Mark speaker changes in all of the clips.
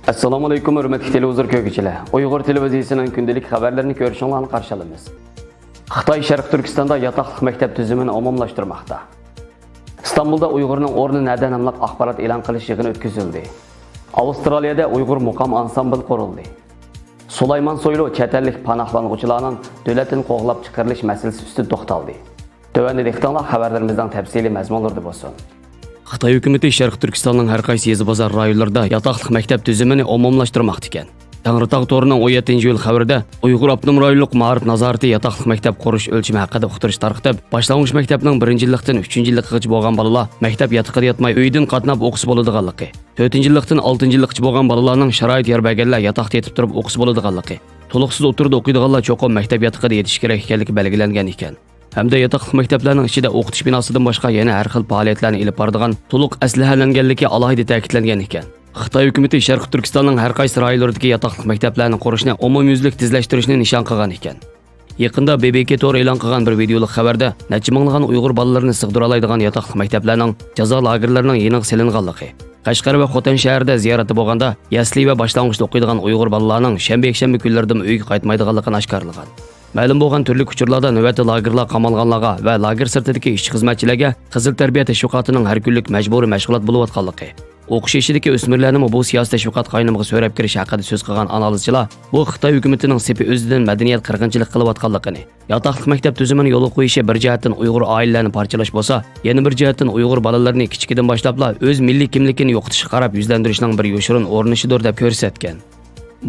Speaker 1: Assalamu alaikum hürmetli televizor köküçüler. Uyghur televiziyasının gündelik haberlerini görüşünlerini karşılamız. Xitay Şərq Türkistan'da yataqlıq məktəb tüzümünü umumlaştırmaqda. İstanbul'da Uyghur'un ornu nədən amlaq axbarat elan qilish yığını ötküzüldü. Avustraliyada Uyghur muqam ansambl quruldu. Sulayman Soylu çətellik panahlanğıçılarının dövlətin qoğulab çıxırılış məsələsi üstü toxtaldı. Tövəndə dehqanlar xəbərlərimizdən təfsili məzmunlardı bolsun. Xitay hökuməti Şərq Türkistanның hər qaysı yezi bazar rayonlarında yataqlıq məktəb tüzümünü umumlaştırmaqda ekan. Tağrıtaq to'rining 17-yil xabarida Uyg'ur Abnum rayonluq ma'rif nazorati yataqlıq məktəb qurish o'lchami haqida uqtirish tarqatib, boshlang'ich maktabning 1-yillikdan 3-yillikgacha bo'lgan bolalar maktab yatiqida yatmay uydan qatnab o'qisa bo'ladiganligi, 4-yillikdan 6-yillikgacha bo'lgan bolalarning sharoit yer berganlar yataqda yetib turib o'qisa bo'ladiganligi, to'liqsiz o'tirib o'qiydiganlar cho'qim maktab yatiqida yetish kerak ekanligi belgilangan ekan. Hamda yataqlıq maktablarning ichida o'qitish binosidan boshqa yana har xil faoliyatlarni olib boradigan to'liq aslahalanganligi alohida ta'kidlangan ekan. Xitoy hukumati Sharq Turkistonning har qaysi rayonlaridagi yataqlıq maktablarni qurishni umumyuzlik tezlashtirishni nishon qilgan ekan. Yaqinda BBK to'g'ri e'lon qilgan bir videolik xabarda necha minglagan Uyg'ur bolalarini sig'dira oladigan yataqlıq maktablarning jazo lagerlarining yeniq silinganligi, Qashqar va Xotan shahrida ziyorati bo'lganda yasli va boshlang'ich o'qiydigan Uyg'ur bolalarining shanba-yakshanba kunlarida uyga qaytmaydiganligini oshkorlagan. Ma'lum bo'lgan turli uchurlarda navbatda lagerlar qamalganlarga va lager sirtidagi ishchi xizmatchilarga qizil tarbiya tashviqotining har kunlik majburiy mashg'ulot bo'layotganligi, o'qish ishidagi o'smirlarni bu siyosiy tashviqot qaynimiga so'rab kirish haqida so'z qilgan analizchilar bu Xitoy hukumatining sepi o'zidan madaniyat qirg'inchilik qilayotganligini, yataqlıq maktab tuzumini yo'lga qo'yishi bir jihatdan Uyg'ur oilalarini parchalash bo'lsa, yana bir jihatdan Uyg'ur bolalarini kichikidan boshlabla o'z milliy kimligini yo'qotishga qarab yuzlantirishning bir yoshirin o'rinishidir deb ko'rsatgan.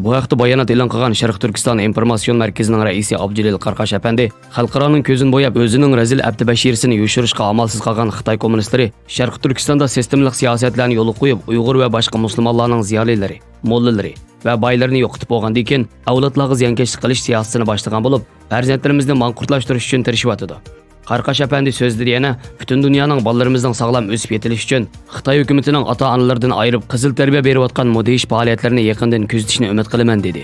Speaker 1: Bu haqda bayonot e'lon qilgan Sharq Turkiston informatsion markazining raisi Abdulil Qarqash apandi xalqaroning ko'zini bo'yab o'zining razil abdibashirisini yo'shirishga amalsiz qolgan Xitoy kommunistlari Sharq Turkistonda sistemlik siyosatlarni yo'lga qo'yib Uyg'ur va boshqa musulmonlarning ziyolilari, mo'llalari va boylarini yo'qotib bo'lgandan keyin avlodlarga ziyonkashlik qilish siyosatini boshlagan bo'lib, farzandlarimizni manqurtlashtirish uchun tirishyapti. Qarqash apandi so'zida yana butun dunyoning bolalarimizning sog'lom o'sib yetilishi uchun Xitoy hukumatining ota-onalaridan ayirib qizil tarbiya berayotgan mudhish faoliyatlarini yaqindan kuzatishni umid qilaman dedi.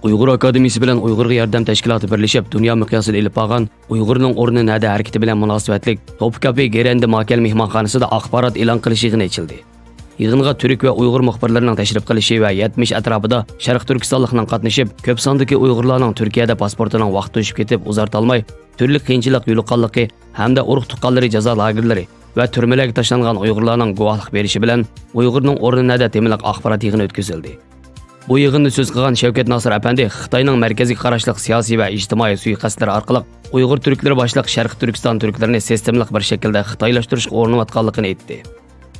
Speaker 1: Uyg'ur akademiyasi bilan Uyg'urga yordam tashkiloti birlashib dunyo miqyosida elib borgan Uyg'urning o'rni nada harakati bilan munosabatlik Topkapi Gerandi Makal mehmonxonasida axborot e'lon qilish yig'ini ochildi. Yig'inga Turk va Uyg'ur muxbirlarining tashrif qilishi va 70 atrofida Sharq Turkistonlikning qatnashib, ko'p sondagi Uyg'urlarning Turkiyada pasportining vaqti o'shib ketib uzartalmay, turli qiyinchilik yo'liqqanligi hamda urug' tuqqanlari jazo lagerlari va turmalarga tashlangan Uyg'urlarning guvohlik berishi bilan Uyg'urning o'rnida temiliq axborot yig'ini o'tkazildi. Bu yig'inda so'z qilgan Shavkat Nosir apandi Xitoyning markaziy qarashliq siyosiy va ijtimoiy suiqasdlari orqali Uyg'ur turklari boshliq Sharq Turkiston turklarini sistemlik bir shaklda xitoylashtirishga urinayotganligini aytdi.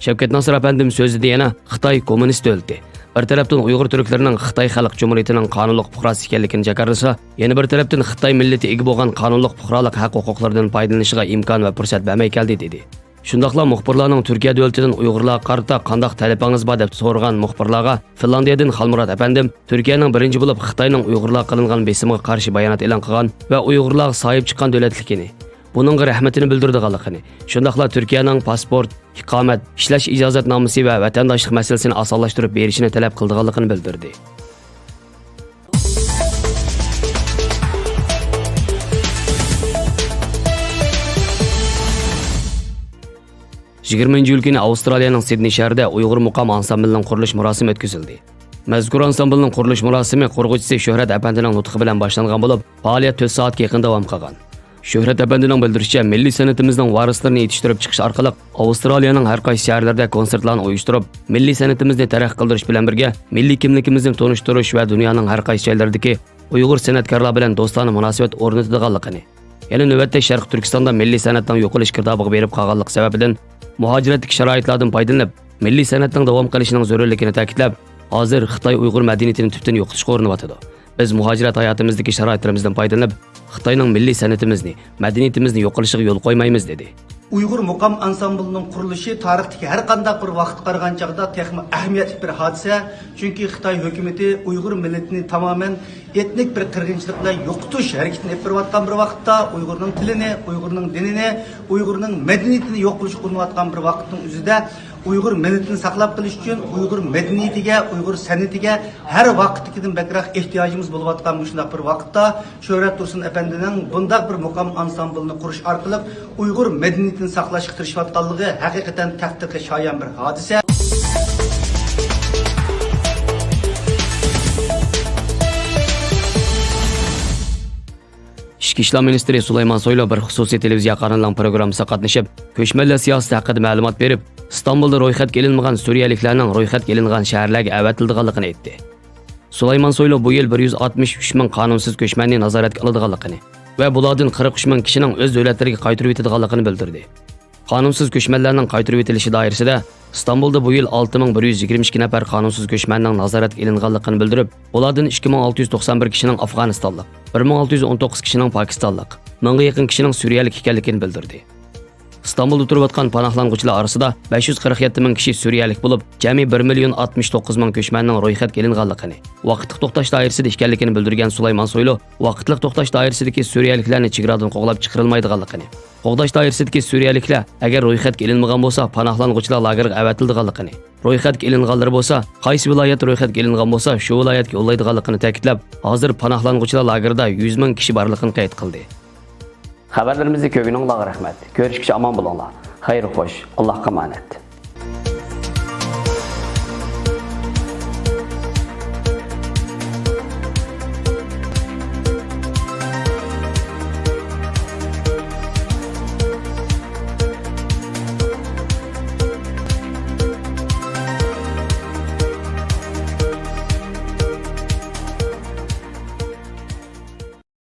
Speaker 1: Shavkat Nosir apandim so'zida yana Xitoy kommunist davlati bir tarafdan Uyg'ur turklarining Xitoy xalq jumhuriyatining qonunliq fuqarosi ekanligini jakarlasa, yana bir tarafdan Xitoy millati ega bo'lgan qonunliq fuqarolik haq-huquqlaridan foydalanishiga imkon va fursat bermay keldi dedi. Shundaqla muxbirlarning Turkiya davlatidan Uyg'urlarga qarata qanday talabangiz bor deb so'ragan muxbirlarga Finlandiyadan Xalmurod apandim Turkiyaning birinchi bo'lib Xitoyning Uyg'urlarga qilingan besimga qarshi bayonot e'lon qilgan va Uyg'urlarga sahib chiqqan davlatligini, buningga rahmatini bildirdiganligini, shundaqla Turkiyaning pasport, iqomat, ishlash ijozatnomasi va vatandoshlik masalasini osonlashtirib berishini talab qildiganligini bildirdi. Yigirmanchi kuni Avstraliyaning Sidney shahrida Uyg'ur muqam ansamblining qurilish murosimi o'tkazildi. Mazkur ansamblining qurilish murosimi qurg'uvchisi Shuhrat apandining nutqi bilan boshlangan bo'lib, faoliyat 4 soatga yaqin davom qilgan. Shuhrat apandining bildirishicha, milliy san'atimizning varislarini yetishtirib chiqish orqali Avstraliyaning har qaysi shaharlarida konsertlarni uyushtirib, milliy san'atimizni taraqqiy qildirish bilan birga milliy kimligimizni tonishtirish va dunyoning har qaysi joylaridagi Uyg'ur san'atkorlar bilan do'stona munosabat o'rnatadiganligini, yana navbatda Sharq Turkistonda milliy san'atning yo'qolish girdobiga berib qolganlik sababidan muhojiratlik sharoitlardan foydalanib, milliy san'atning davom qilishining zarurligini ta'kidlab, hozir Xitoy Uyg'ur madaniyatini tubdan yo'qotishga urinyapti. Biz muhojirat hayotimizdagi sharoitlarimizdan foydalanib, Xitoyning milliy san'atimizni, madaniyatimizni yo'qolishiga yo'l qo'ymaymiz dedi.
Speaker 2: Uyg'ur muqam ansamblining qurilishi tarixdagi har qanday bir vaqt qaragan chaqda texnik ahamiyatli bir hodisa, chunki Xitoy hukumatı Uyg'ur millatini tamoman etnik bir qirg'inchiliklar yo'qotish harakatini olib borayotgan bir vaqtda Uyg'urning tilini, Uyg'urning dinini, Uyg'urning madaniyatini yo'q qilish qilinayotgan bir vaqtning o'zida Uyg'ur millatini saqlab qolish uchun Uyg'ur madaniyatiga, Uyg'ur san'atiga har vaqtdagidan bakroq ehtiyojimiz bo'layotgan shunday bir vaqtda Shuhrat Tursun afandining bundaq bir muqam ansamblini qurish orqali Uyg'ur madaniyatini saqlashga tirishayotganligi haqiqatan taqdirga shoyan bir hodisa.
Speaker 1: Ichki ishlar ministri Sulaymon Soylu bir xususiy televiziya kanalining programmasida qatnashib, ko'chmanlar siyosati haqida ma'lumot berib, İstanbulda ro'yxatga ilinmagan Suriyaliklarning ro'yxatga ilingan shaharlarga avatilganligini aytdi. Sulaymon Soylu bu yil 163 ming qonunsiz ko'chmanni nazoratga oladiganligini va bulardan 43 ming kishining o'z davlatlariga qaytarib etadiganligini bildirdi. Qonunsiz ko'chmanlarning qaytarib etilishi doirasida İstanbulda bu yil 6122 nafar qonunsiz ko'chmanning nazoratga ilinganligini bildirib, ulardan 2691 kishining Afg'onistonlik, 1619 kishining Pokistonlik, 1000 ga yaqin kishining Suriyalik ekanligini bildirdi. İstanbulda turayotgan panohlanuvchilar orasida 547 ming kishi Suriyalik bo'lib, jami 1,69 million ko'chmanning ro'yxatga ilinganligini, vaqtli to'xtash doirasida ekanligini bildirgan Sulaymon Soylu, vaqtli to'xtash doirasidagi Suriyaliklarni chegaradan qo'g'lab chiqarilmaydiganligini, qo'g'dash doirasidagi Suriyaliklar agar ro'yxatga ilinmagan bo'lsa, panohlanuvchilar lageriga avatildiganligini, ro'yxatga ilinganlar bo'lsa, qaysi viloyat ro'yxatga ilingan bo'lsa, shu viloyatga yo'llaydiganligini ta'kidlab, hozir panohlanuvchilar lagerida 100 ming kishi borligini qayd qildi. Xabarlarimizni ko'rganingizga rahmat. Ko'rishguncha omon bo'linglar. Xayr xo'sh. Allohga emanet.